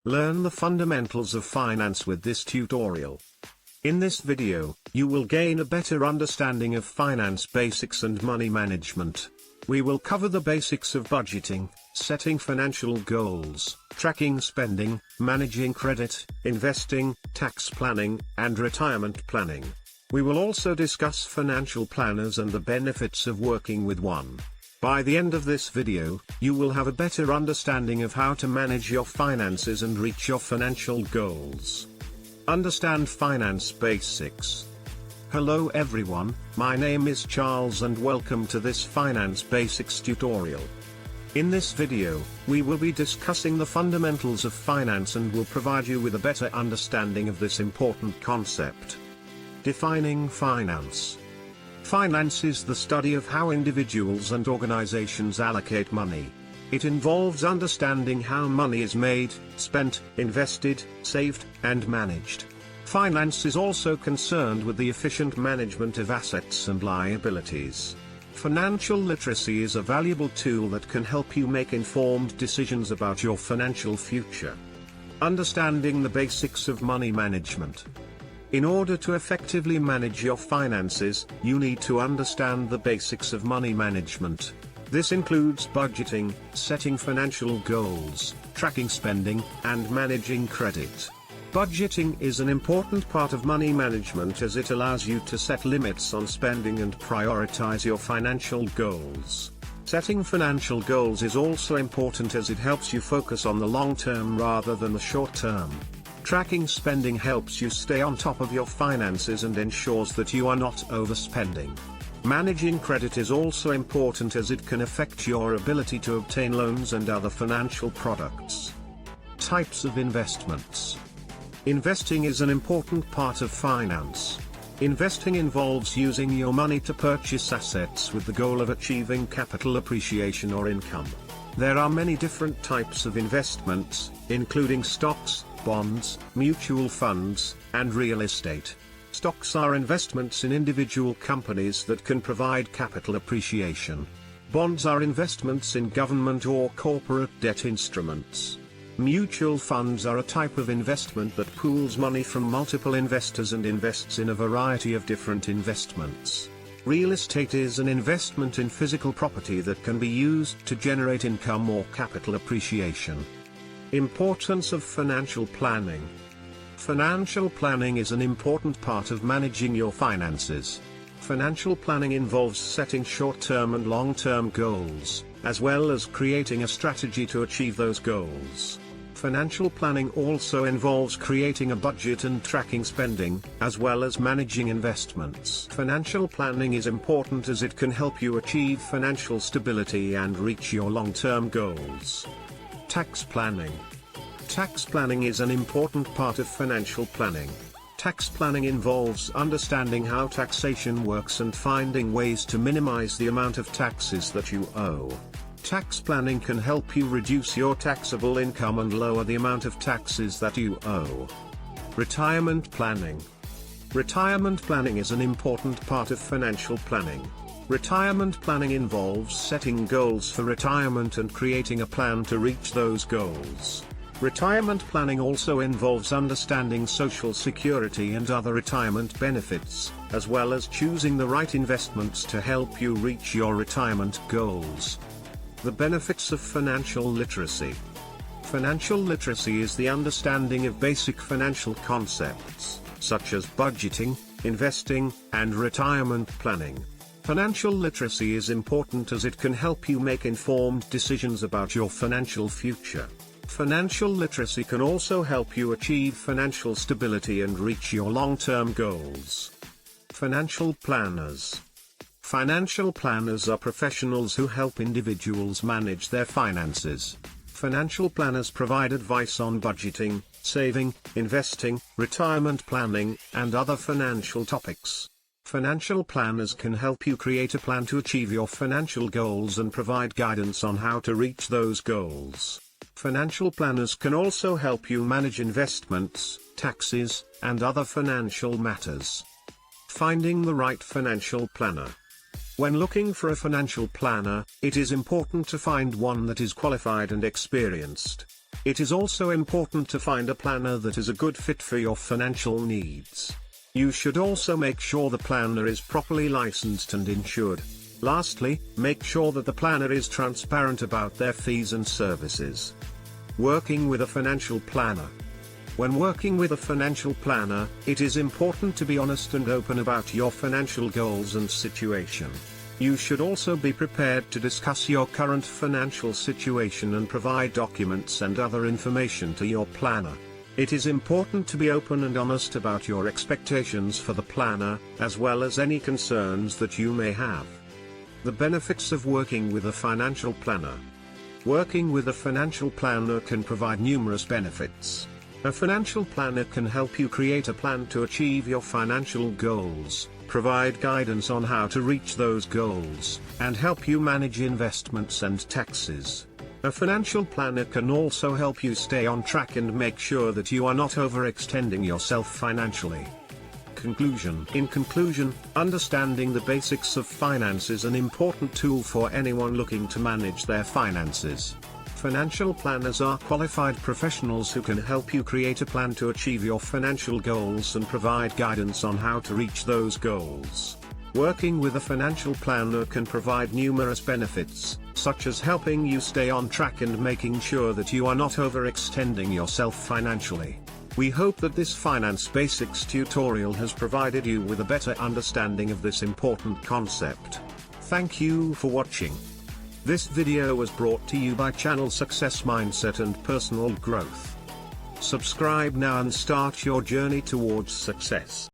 Learn the fundamentals of finance with this tutorial. In this video, you will gain a better understanding of finance basics and money management. We will cover the basics of budgeting, setting financial goals, tracking spending, managing credit, investing, tax planning, and retirement planning. We will also discuss financial planners and the benefits of working with one. By the end of this video, you will have a better understanding of how to manage your finances and reach your financial goals. Understand finance basics. Hello everyone, my name is Charles and welcome to this finance basics tutorial. In this video, we will be discussing the fundamentals of finance and will provide you with a better understanding of this important concept. Defining finance. Finance is the study of how individuals and organizations allocate money. It involves understanding how money is made, spent, invested, saved, and managed. Finance is also concerned with the efficient management of assets and liabilities. Financial literacy is a valuable tool that can help you make informed decisions about your financial future. Understanding the basics of money management. In order to effectively manage your finances, you need to understand the basics of money management. This includes budgeting, setting financial goals, tracking spending, and managing credit. Budgeting is an important part of money management as it allows you to set limits on spending and prioritize your financial goals. Setting financial goals is also important as it helps you focus on the long term rather than the short term. Tracking spending helps you stay on top of your finances and ensures that you are not overspending. Managing credit is also important as it can affect your ability to obtain loans and other financial products. Types of investments. Investing is an important part of finance. Investing involves using your money to purchase assets with the goal of achieving capital appreciation or income. There are many different types of investments, including stocks, bonds, mutual funds, and real estate. Stocks are investments in individual companies that can provide capital appreciation. Bonds are investments in government or corporate debt instruments. Mutual funds are a type of investment that pools money from multiple investors and invests in a variety of different investments. Real estate is an investment in physical property that can be used to generate income or capital appreciation. Importance of financial planning. Financial planning is an important part of managing your finances. Financial planning involves setting short-term and long-term goals, as well as creating a strategy to achieve those goals. Financial planning also involves creating a budget and tracking spending, as well as managing investments. Financial planning is important as it can help you achieve financial stability and reach your long-term goals. Tax planning. Tax planning is an important part of financial planning. Tax planning involves understanding how taxation works and finding ways to minimize the amount of taxes that you owe. Tax planning can help you reduce your taxable income and lower the amount of taxes that you owe. Retirement planning. Retirement planning is an important part of financial planning. Retirement planning involves setting goals for retirement and creating a plan to reach those goals. Retirement planning also involves understanding Social Security and other retirement benefits, as well as choosing the right investments to help you reach your retirement goals. The benefits of financial literacy. Financial literacy is the understanding of basic financial concepts, such as budgeting, investing, and retirement planning. Financial literacy is important as it can help you make informed decisions about your financial future. Financial literacy can also help you achieve financial stability and reach your long-term goals. Financial planners. Financial planners are professionals who help individuals manage their finances. Financial planners provide advice on budgeting, saving, investing, retirement planning, and other financial topics. Financial planners can help you create a plan to achieve your financial goals and provide guidance on how to reach those goals. Financial planners can also help you manage investments, taxes, and other financial matters. Finding the right financial planner. When looking for a financial planner, it is important to find one that is qualified and experienced. It is also important to find a planner that is a good fit for your financial needs. You should also make sure the planner is properly licensed and insured. Lastly, make sure that the planner is transparent about their fees and services. Working with a financial planner. When working with a financial planner, it is important to be honest and open about your financial goals and situation. You should also be prepared to discuss your current financial situation and provide documents and other information to your planner. It is important to be open and honest about your expectations for the planner, as well as any concerns that you may have. The benefits of working with a financial planner. Working with a financial planner can provide numerous benefits. A financial planner can help you create a plan to achieve your financial goals, provide guidance on how to reach those goals, and help you manage investments and taxes. A financial planner can also help you stay on track and make sure that you are not overextending yourself financially. Conclusion. In conclusion, understanding the basics of finance is an important tool for anyone looking to manage their finances. Financial planners are qualified professionals who can help you create a plan to achieve your financial goals and provide guidance on how to reach those goals. Working with a financial planner can provide numerous benefits, such as helping you stay on track and making sure that you are not overextending yourself financially. We hope that this Finance Basics tutorial has provided you with a better understanding of this important concept. Thank you for watching. This video was brought to you by Channel Success Mindset and Personal Growth. Subscribe now and start your journey towards success.